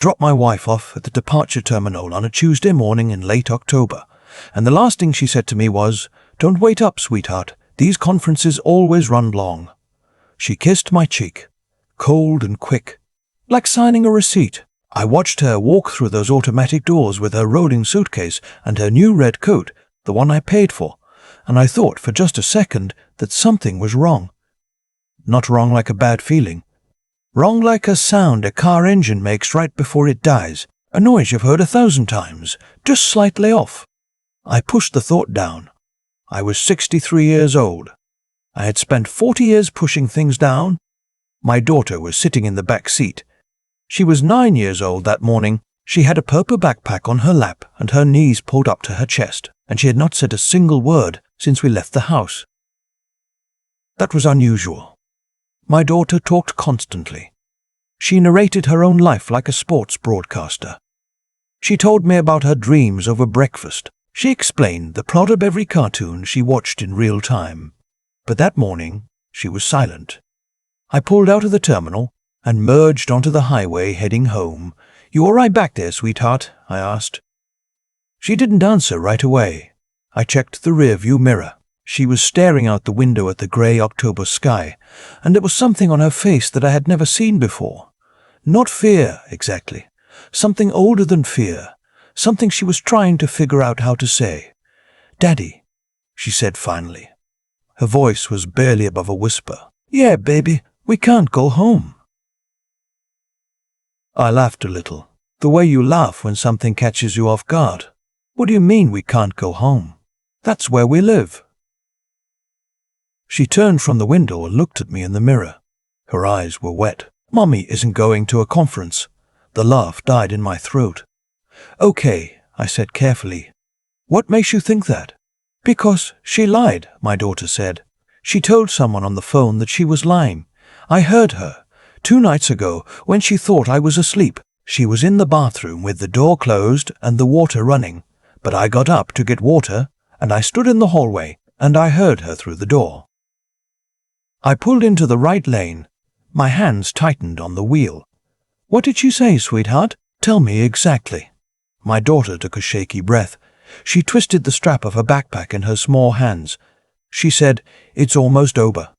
dropped my wife off at the departure terminal on a Tuesday morning in late October, and the last thing she said to me was, "Don't wait up, sweetheart. These conferences always run long." She kissed my cheek, cold and quick, like signing a receipt. I watched her walk through those automatic doors with her rolling suitcase and her new red coat, the one I paid for, and I thought for just a second that something was wrong. Not wrong like a bad feeling. Wrong like a sound a car engine makes right before it dies, a noise you've heard 1,000 times, just slightly off. I pushed the thought down. I was 63 years old. I had spent 40 years pushing things down. My daughter was sitting in the back seat. She was 9 years old that morning. She had a purple backpack on her lap and her knees pulled up to her chest, and she had not said a single word since we left the house. That was unusual. My daughter talked constantly. She narrated her own life like a sports broadcaster. She told me about her dreams over breakfast. She explained the plot of every cartoon she watched in real time. But that morning, she was silent. I pulled out of the terminal and merged onto the highway heading home. "You all right back there, sweetheart?" I asked. She didn't answer right away. I checked the rearview mirror. She was staring out the window at the grey October sky, and there was something on her face that I had never seen before. Not fear, exactly. Something older than fear. Something she was trying to figure out how to say. "Daddy," she said finally. Her voice was barely above a whisper. "Yeah, baby, we can't go home." I laughed a little, the way you laugh when something catches you off guard. "What do you mean we can't go home? That's where we live." She turned from the window and looked at me in the mirror. Her eyes were wet. "Mommy isn't going to a conference." The laugh died in my throat. "Okay," I said carefully. "What makes you think that?" "Because she lied," my daughter said. "She told someone on the phone that she was lying. I heard her. 2 nights ago, when she thought I was asleep, she was in the bathroom with the door closed and the water running. But I got up to get water, and I stood in the hallway, and I heard her through the door." I pulled into the right lane. My hands tightened on the wheel. "What did she say, sweetheart? Tell me exactly." My daughter took a shaky breath. She twisted the strap of her backpack in her small hands. She said, "It's almost over."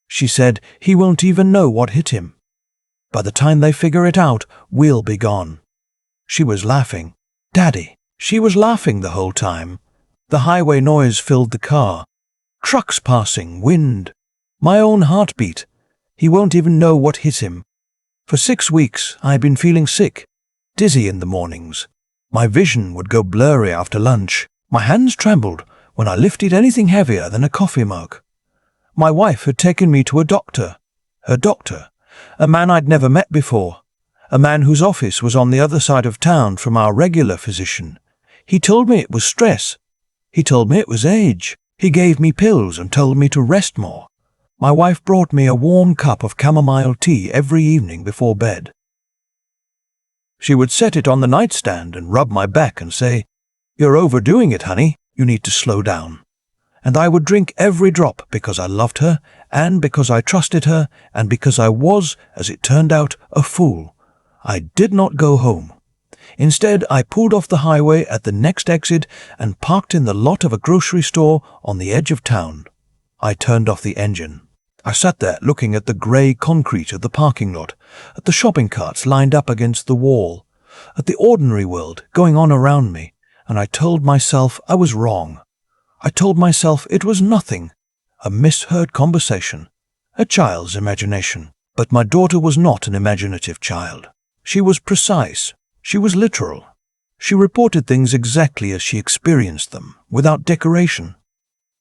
She said, "He won't even know what hit him. By the time they figure it out, we'll be gone." She was laughing. "Daddy." She was laughing the whole time. The highway noise filled the car. Trucks passing, wind. My own heartbeat. "He won't even know what hit him." For 6 weeks, I'd been feeling sick, dizzy in the mornings. My vision would go blurry after lunch. My hands trembled when I lifted anything heavier than a coffee mug. My wife had taken me to a doctor. Her doctor. A man I'd never met before. A man whose office was on the other side of town from our regular physician. He told me it was stress. He told me it was age. He gave me pills and told me to rest more. My wife brought me a warm cup of chamomile tea every evening before bed. She would set it on the nightstand and rub my back and say, "You're overdoing it, honey. You need to slow down." And I would drink every drop because I loved her, and because I trusted her, and because I was, as it turned out, a fool. I did not go home. Instead, I pulled off the highway at the next exit and parked in the lot of a grocery store on the edge of town. I turned off the engine. I sat there looking at the grey concrete of the parking lot, at the shopping carts lined up against the wall, at the ordinary world going on around me, and I told myself I was wrong. I told myself it was nothing, a misheard conversation, a child's imagination. But my daughter was not an imaginative child. She was precise. She was literal. She reported things exactly as she experienced them, without decoration.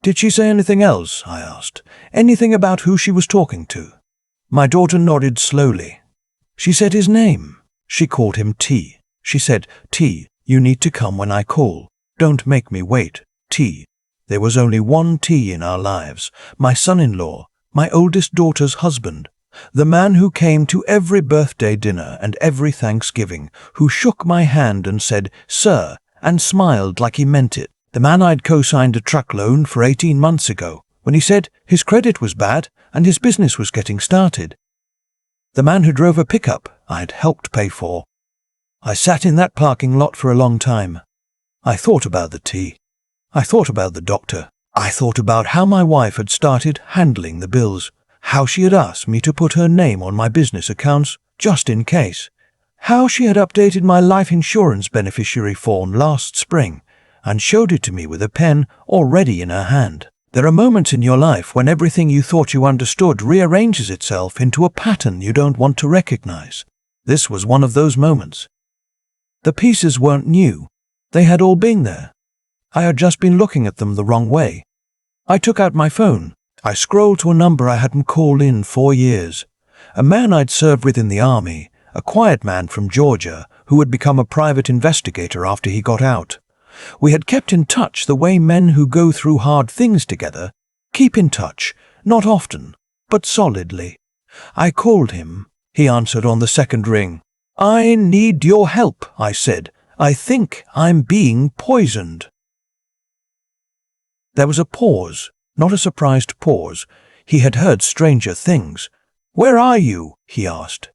"Did she say anything else?" I asked. "Anything about who she was talking to?" My daughter nodded slowly. "She said his name. She called him T. She said, 'T, you need to come when I call. Don't make me wait. T.' There was only one T in our lives. My son-in-law, my oldest daughter's husband. The man who came to every birthday dinner and every Thanksgiving, who shook my hand and said, 'Sir,' and smiled like he meant it. The man I'd co-signed a truck loan for 18 months ago, when he said his credit was bad and his business was getting started. The man who drove a pickup I'd helped pay for. I sat in that parking lot for a long time. I thought about the tea. I thought about the doctor. I thought about how my wife had started handling the bills, how she had asked me to put her name on my business accounts just in case, how she had updated my life insurance beneficiary form last spring and showed it to me with a pen already in her hand. There are moments in your life when everything you thought you understood rearranges itself into a pattern you don't want to recognize. This was one of those moments. The pieces weren't new. They had all been there. I had just been looking at them the wrong way. I took out my phone. I scrolled to a number I hadn't called in 4 years. A man I'd served with in the army, a quiet man from Georgia who had become a private investigator after he got out. We had kept in touch the way men who go through hard things together keep in touch, not often, but solidly. I called him. He answered on the second ring. "I need your help," I said. "I think I'm being poisoned." There was a pause, not a surprised pause. He had heard stranger things. "Where are you?" he asked.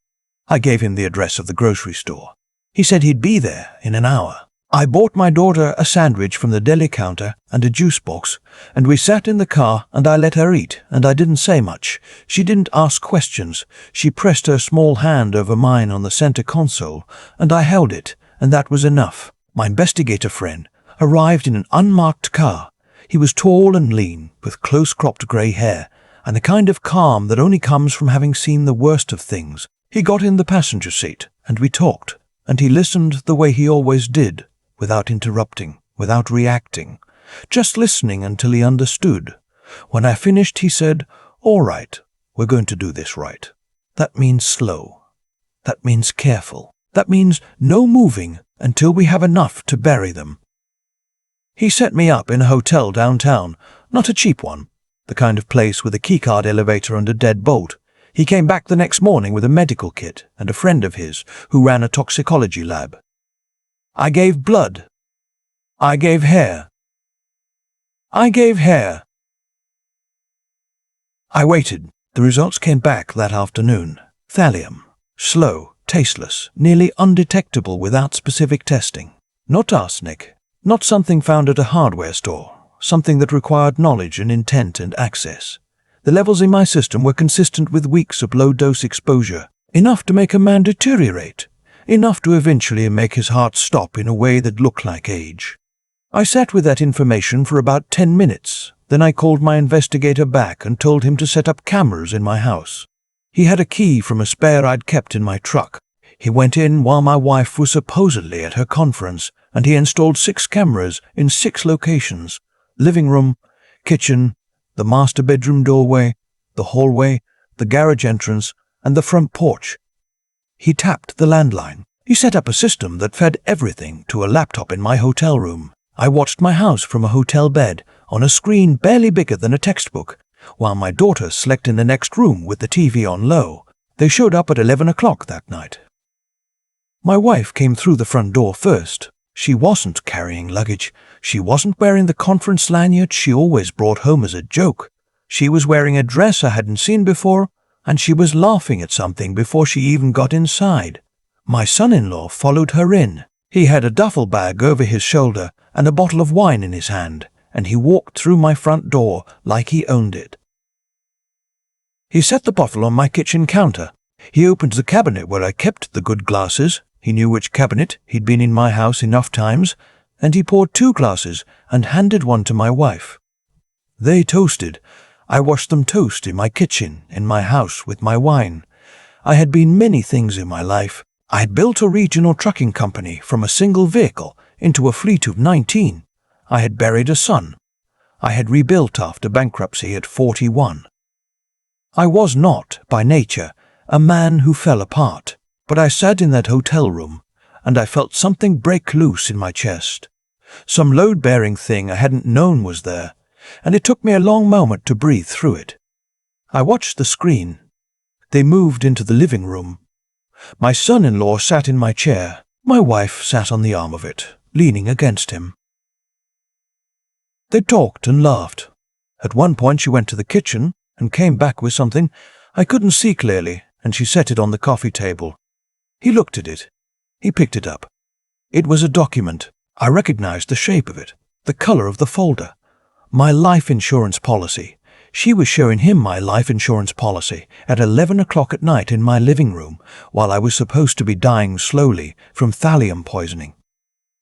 I gave him the address of the grocery store. He said he'd be there in an hour. I bought my daughter a sandwich from the deli counter and a juice box, and we sat in the car and I let her eat, and I didn't say much. She didn't ask questions. She pressed her small hand over mine on the center console, and I held it, and that was enough. My investigator friend arrived in an unmarked car. He was tall and lean, with close-cropped grey hair, and a kind of calm that only comes from having seen the worst of things. He got in the passenger seat, and we talked, and he listened the way he always did, without interrupting, without reacting, just listening until he understood. When I finished, he said, "All right, we're going to do this right. That means slow. That means careful. That means no moving until we have enough to bury them." He set me up in a hotel downtown, not a cheap one, the kind of place with a keycard elevator and a dead bolt. He came back the next morning with a medical kit and a friend of his who ran a toxicology lab. I gave blood. I gave hair. I gave hair. I waited. The results came back that afternoon. Thallium. Slow, tasteless, nearly undetectable without specific testing. Not arsenic. Not something found at a hardware store. Something that required knowledge and intent and access. The levels in my system were consistent with weeks of low-dose exposure. Enough to make a man deteriorate. Enough to eventually make his heart stop in a way that looked like age. I sat with that information for about 10 minutes. Then I called my investigator back and told him to set up cameras in my house. He had a key from a spare I'd kept in my truck. He went in while my wife was supposedly at her conference, and he installed 6 cameras in 6 locations: living room, kitchen, the master bedroom doorway, the hallway, the garage entrance, and the front porch. He tapped the landline. He set up a system that fed everything to a laptop in my hotel room. I watched my house from a hotel bed on a screen barely bigger than a textbook, while my daughter slept in the next room with the TV on low. They showed up at 11 o'clock that night. My wife came through the front door first. She wasn't carrying luggage. She wasn't wearing the conference lanyard she always brought home as a joke. She was wearing a dress I hadn't seen before, and she was laughing at something before she even got inside. My son-in-law followed her in. He had a duffel bag over his shoulder and a bottle of wine in his hand, and he walked through my front door like he owned it. He set the bottle on my kitchen counter. He opened the cabinet where I kept the good glasses. He knew which cabinet. He'd been in my house enough times, and he poured 2 glasses and handed one to my wife. They toasted. I watched them toast in my kitchen, in my house, with my wine. I had been many things in my life. I had built a regional trucking company from a single vehicle into a fleet of 19. I had buried a son. I had rebuilt after bankruptcy at 41. I was not, by nature, a man who fell apart, but I sat in that hotel room, and I felt something break loose in my chest. Some load-bearing thing I hadn't known was there, and it took me a long moment to breathe through it. I watched the screen. They moved into the living room. My son-in-law sat in my chair. My wife sat on the arm of it, leaning against him. They talked and laughed. At one point she went to the kitchen and came back with something I couldn't see clearly, and she set it on the coffee table. He looked at it. He picked it up. It was a document. I recognized the shape of it, the color of the folder. My life insurance policy. She was showing him my life insurance policy at 11 o'clock at night in my living room while I was supposed to be dying slowly from thallium poisoning.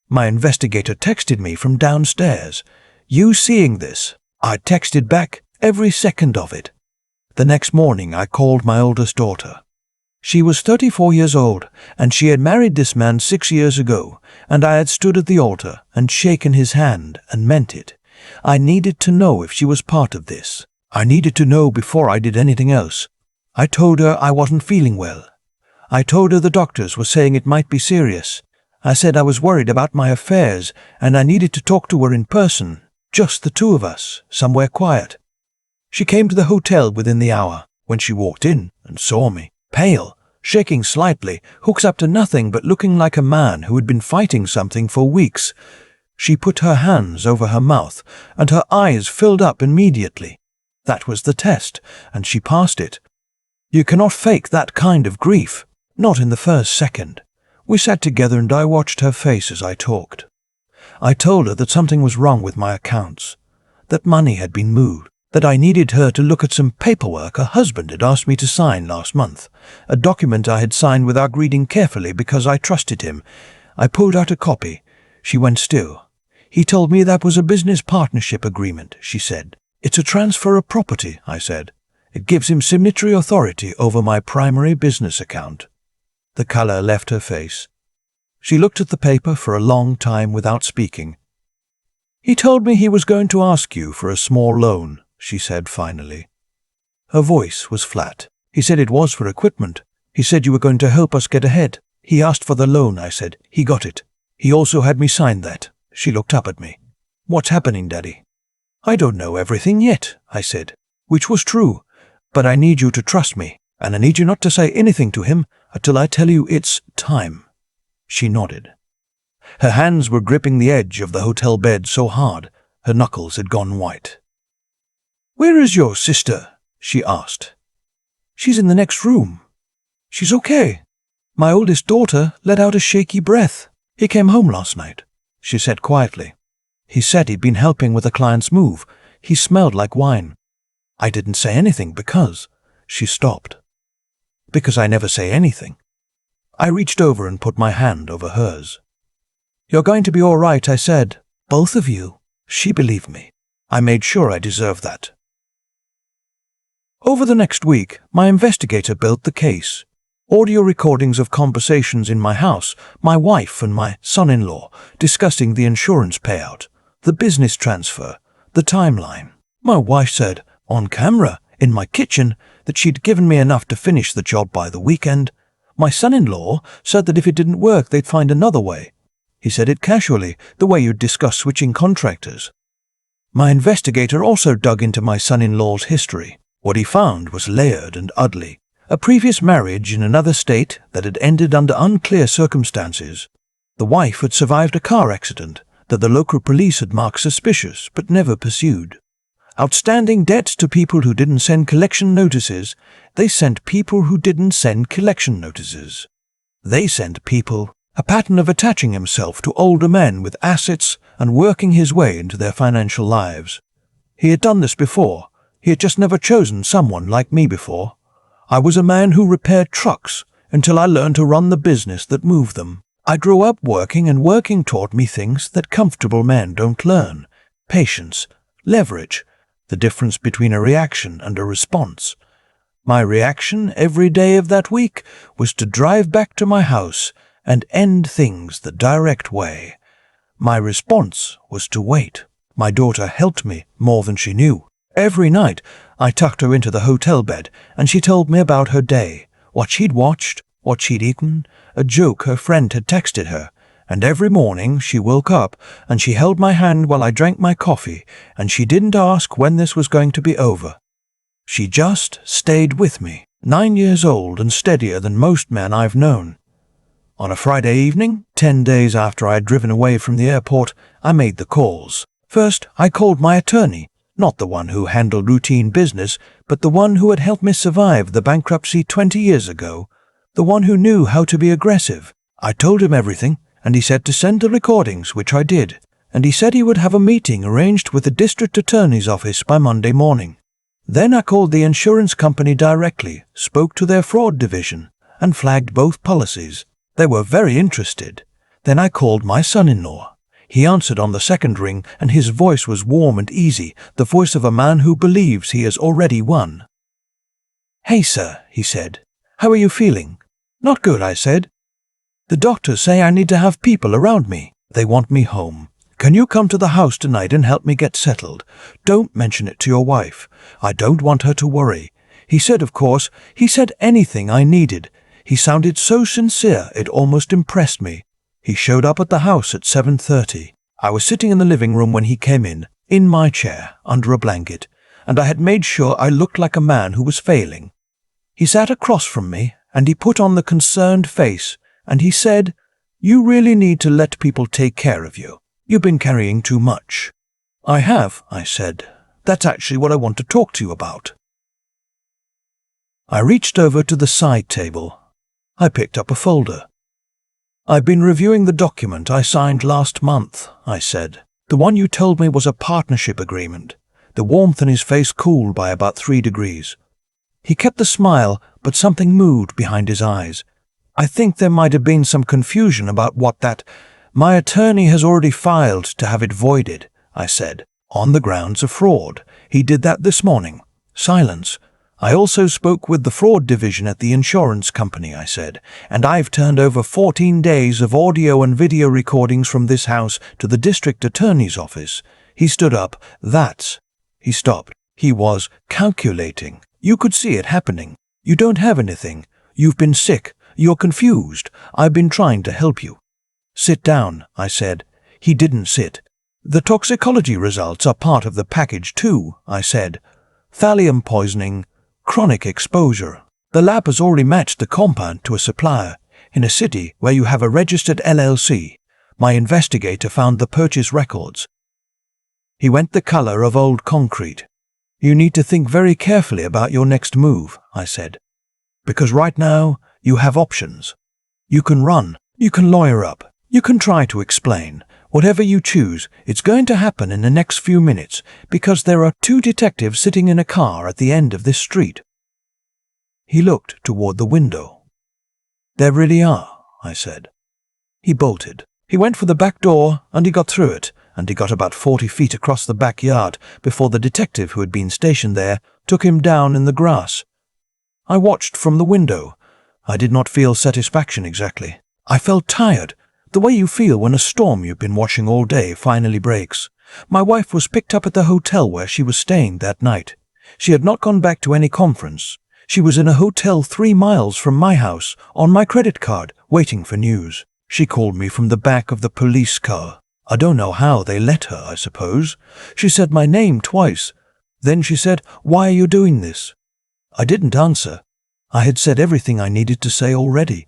My investigator texted me from downstairs. "You seeing this?" I texted back every second of it. The next morning I called my oldest daughter. She was 34 years old, and she had married this man 6 years ago, and I had stood at the altar and shaken his hand and meant it. I needed to know if she was part of this. I needed to know before I did anything else. I told her I wasn't feeling well. I told her the doctors were saying it might be serious. I said I was worried about my affairs and I needed to talk to her in person, just the two of us, somewhere quiet. She came to the hotel within the hour. When she walked in and saw me, pale, shaking slightly, hooks up to nothing but looking like a man who had been fighting something for weeks, she put her hands over her mouth and her eyes filled up immediately. That was the test, and she passed it. You cannot fake that kind of grief, not in the first second. We sat together and I watched her face as I talked. I told her that something was wrong with my accounts, that money had been moved, that I needed her to look at some paperwork her husband had asked me to sign last month, a document I had signed without reading carefully because I trusted him. I pulled out a copy. She went still. He told me that was a business partnership agreement, she said. It's a transfer of property, I said. It gives him signatory authority over my primary business account. The color left her face. She looked at the paper for a long time without speaking. He told me he was going to ask you for a small loan, she said finally. Her voice was flat. He said it was for equipment. He said you were going to help us get ahead. He asked for the loan, I said. He got it. He also had me sign that. She looked up at me. What's happening, Daddy? I don't know everything yet, I said, which was true, but I need you to trust me, and I need you not to say anything to him until I tell you it's time. She nodded. Her hands were gripping the edge of the hotel bed so hard, her knuckles had gone white. Where is your sister? She asked. She's in the next room. She's okay. My oldest daughter let out a shaky breath. He came home last night, she said quietly. He said he'd been helping with a client's move. He smelled like wine. I didn't say anything because... She stopped. Because I never say anything. I reached over and put my hand over hers. You're going to be all right, I said. Both of you. She believed me. I made sure I deserved that. Over the next week, my investigator built the case. Audio recordings of conversations in my house, my wife and my son-in-law discussing the insurance payout, the business transfer, the timeline. My wife said, on camera, in my kitchen, that she'd given me enough to finish the job by the weekend. My son-in-law said that if it didn't work, they'd find another way. He said it casually, the way you'd discuss switching contractors. My investigator also dug into my son-in-law's history. What he found was layered and ugly. A previous marriage in another state that had ended under unclear circumstances. The wife had survived a car accident that the local police had marked suspicious but never pursued. Outstanding debts to people who didn't send collection notices. They sent people who didn't send collection notices. They sent people. A pattern of attaching himself to older men with assets and working his way into their financial lives. He had done this before. He had just never chosen someone like me before. I was a man who repaired trucks until I learned to run the business that moved them. I grew up working, and working taught me things that comfortable men don't learn. Patience, leverage, the difference between a reaction and a response. My reaction every day of that week was to drive back to my house and end things the direct way. My response was to wait. My daughter helped me more than she knew. Every night I tucked her into the hotel bed and she told me about her day, what she'd watched, what she'd eaten, a joke her friend had texted her, and every morning she woke up and she held my hand while I drank my coffee, and she didn't ask when this was going to be over. She just stayed with me, 9 years old and steadier than most men I've known. On a Friday evening, 10 days after I had driven away from the airport, I made the calls. First, I called my attorney, not the one who handled routine business, but the one who had helped me survive the bankruptcy 20 years ago, the one who knew how to be aggressive. I told him everything, and he said to send the recordings, which I did, and he said he would have a meeting arranged with the district attorney's office by Monday morning. Then I called the insurance company directly, spoke to their fraud division, and flagged both policies. They were very interested. Then I called my son-in-law. He answered on the second ring, and his voice was warm and easy, the voice of a man who believes he has already won. "Hey, sir," he said. "How are you feeling?" "Not good," I said. "The doctors say I need to have people around me. They want me home. Can you come to the house tonight and help me get settled? Don't mention it to your wife. I don't want her to worry." He said, of course, he said anything I needed. He sounded so sincere it almost impressed me. He showed up at the house at 7:30. I was sitting in the living room when he came in my chair, under a blanket, and I had made sure I looked like a man who was failing. He sat across from me, and he put on the concerned face, and he said, "You really need to let people take care of you. You've been carrying too much." "I have," I said. "That's actually what I want to talk to you about." I reached over to the side table. I picked up a folder. "I've been reviewing the document I signed last month," I said. "The one you told me was a partnership agreement." The warmth in his face cooled by about 3 degrees. He kept the smile, but something moved behind his eyes. "I think there might have been some confusion about what that... My attorney has already filed to have it voided," I said, "on the grounds of fraud. He did that this morning." Silence. "I also spoke with the fraud division at the insurance company," I said, "and I've turned over 14 days of audio and video recordings from this house to the district attorney's office." He stood up. He stopped. He was calculating. You could see it happening. "You don't have anything. You've been sick. You're confused. I've been trying to help you." "Sit down," I said. He didn't sit. "The toxicology results are part of the package too," I said. "Thallium poisoning, chronic exposure. The lab has already matched the compound to a supplier in a city where you have a registered LLC. My investigator found the purchase records." He went the color of old concrete. "You need to think very carefully about your next move," I said. "Because right now, you have options. You can run. You can lawyer up. You can try to explain. Whatever you choose, it's going to happen in the next few minutes, because there are 2 detectives sitting in a car at the end of this street." He looked toward the window. "There really are," I said. He bolted. He went for the back door, and he got through it, and he got about 40 feet across the backyard before the detective who had been stationed there took him down in the grass. I watched from the window. I did not feel satisfaction exactly. I felt tired, the way you feel when a storm you've been watching all day finally breaks. My wife was picked up at the hotel where she was staying that night. She had not gone back to any conference. She was in a hotel 3 miles from my house, on my credit card, waiting for news. She called me from the back of the police car. I don't know how they let her, I suppose. She said my name twice. Then she said, "Why are you doing this?" I didn't answer. I had said everything I needed to say already.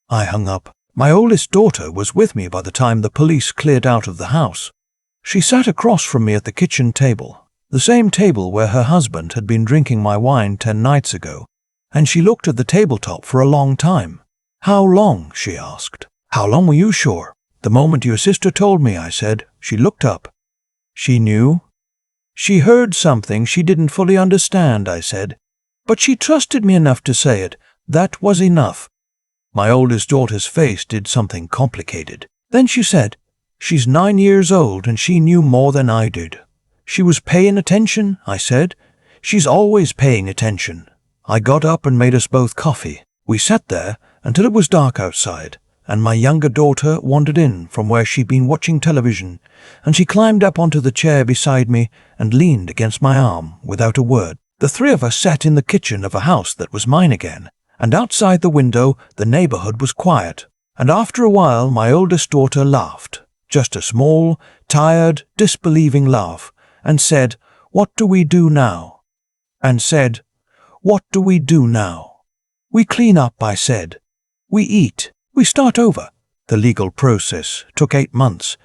I hung up. My oldest daughter was with me by the time the police cleared out of the house. She sat across from me at the kitchen table, the same table where her husband had been drinking my wine 10 nights ago, and she looked at the tabletop for a long time. "How long?" she asked. "How long were you sure?" "The moment your sister told me," I said. She looked up. "She knew?" "She heard something she didn't fully understand," I said. "But she trusted me enough to say it. That was enough." My oldest daughter's face did something complicated. Then she said, "She's 9 years old and she knew more than I did." "She was paying attention," I said. "She's always paying attention." I got up and made us both coffee. We sat there until it was dark outside, and my younger daughter wandered in from where she'd been watching television, and she climbed up onto the chair beside me and leaned against my arm without a word. The 3 of us sat in the kitchen of a house that was mine again, and outside the window the neighborhood was quiet. And after a while my oldest daughter laughed, just a small, tired, disbelieving laugh, and said, "What do we do now?" And said, "What do we do now?" "We clean up," I said. "We eat. We start over." The legal process took 8 months.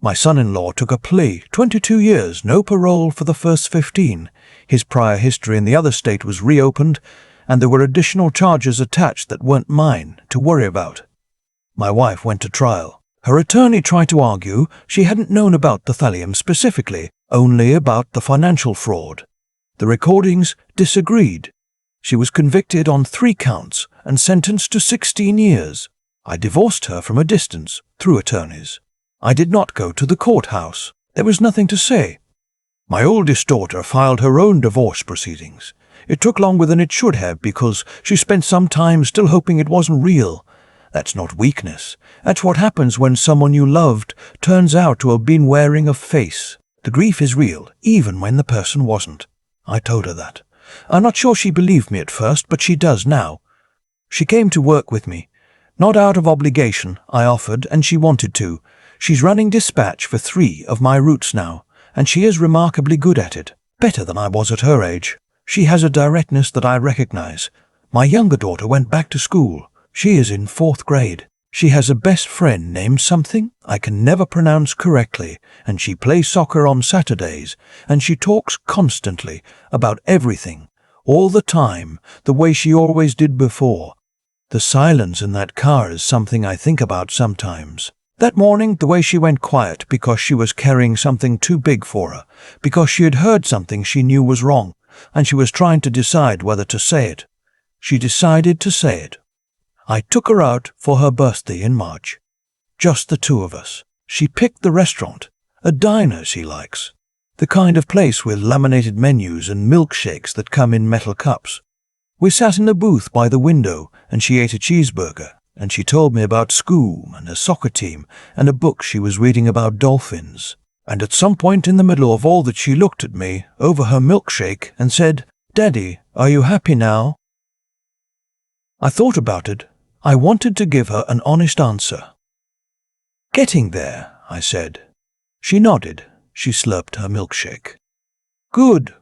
My son-in-law took a plea, 22 years, no parole for the first 15. His prior history in the other state was reopened, and there were additional charges attached that weren't mine to worry about. My wife went to trial. Her attorney tried to argue she hadn't known about the thallium specifically, only about the financial fraud. The recordings disagreed. She was convicted on 3 counts and sentenced to 16 years. I divorced her from a distance, through attorneys. I did not go to the courthouse. There was nothing to say. My oldest daughter filed her own divorce proceedings. It took longer than it should have because she spent some time still hoping it wasn't real. That's not weakness. That's what happens when someone you loved turns out to have been wearing a face. The grief is real, even when the person wasn't. I told her that. I'm not sure she believed me at first, but she does now. She came to work with me. Not out of obligation, I offered, and she wanted to. She's running dispatch for 3 of my routes now, and she is remarkably good at it, better than I was at her age. She has a directness that I recognize. My younger daughter went back to school. She is in 4th grade. She has a best friend named something I can never pronounce correctly, and she plays soccer on Saturdays, and she talks constantly about everything, all the time, the way she always did before. The silence in that car is something I think about sometimes. That morning, the way she went quiet because she was carrying something too big for her, because she had heard something she knew was wrong, and she was trying to decide whether to say it. She decided to say it. I took her out for her birthday in March. Just the 2 of us. She picked the restaurant, a diner she likes, the kind of place with laminated menus and milkshakes that come in metal cups. We sat in the booth by the window, and she ate a cheeseburger, and she told me about school and a soccer team and a book she was reading about dolphins. And at some point in the middle of all that, she looked at me over her milkshake and said, "Daddy, are you happy now?" I thought about it. I wanted to give her an honest answer. "Getting there," I said. She nodded. She slurped her milkshake. "Good,"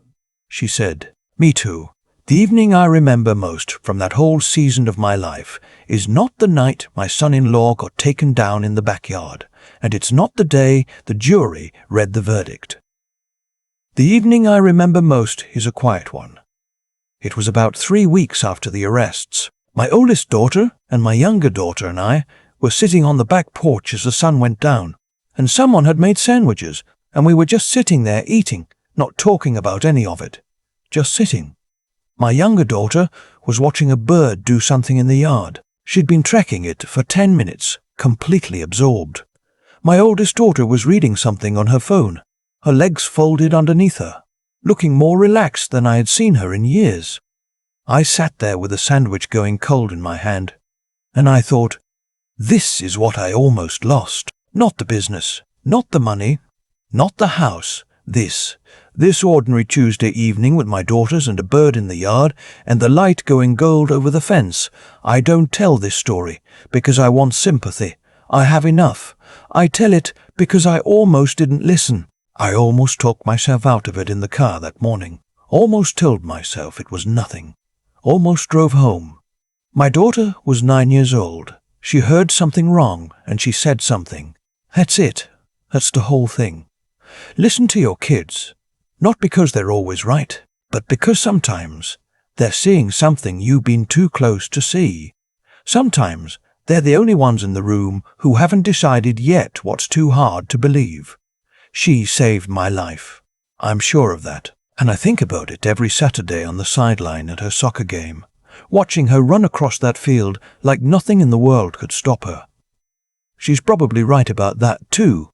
she said. "Me too. The evening I remember most from that whole season of my life is not the night my son-in-law got taken down in the backyard, and it's not the day the jury read the verdict. The evening I remember most is a quiet one. It was about 3 weeks after the arrests. My oldest daughter and my younger daughter and I were sitting on the back porch as the sun went down, and someone had made sandwiches, and we were just sitting there eating, not talking about any of it, just sitting. My younger daughter was watching a bird do something in the yard. She'd been tracking it for 10 minutes, completely absorbed. My oldest daughter was reading something on her phone, her legs folded underneath her, looking more relaxed than I had seen her in years. I sat there with a sandwich going cold in my hand, and I thought, this is what I almost lost. Not the business, not the money, not the house. This ordinary Tuesday evening with my daughters and a bird in the yard and the light going gold over the fence. I don't tell this story because I want sympathy. I have enough. I tell it because I almost didn't listen. I almost talked myself out of it in the car that morning. Almost told myself it was nothing. Almost drove home. My daughter was 9 years old. She heard something wrong and she said something. That's it. That's the whole thing. Listen to your kids. Not because they're always right, but because sometimes they're seeing something you've been too close to see. Sometimes they're the only ones in the room who haven't decided yet what's too hard to believe. She saved my life. I'm sure of that. And I think about it every Saturday on the sideline at her soccer game, watching her run across that field like nothing in the world could stop her. She's probably right about that too.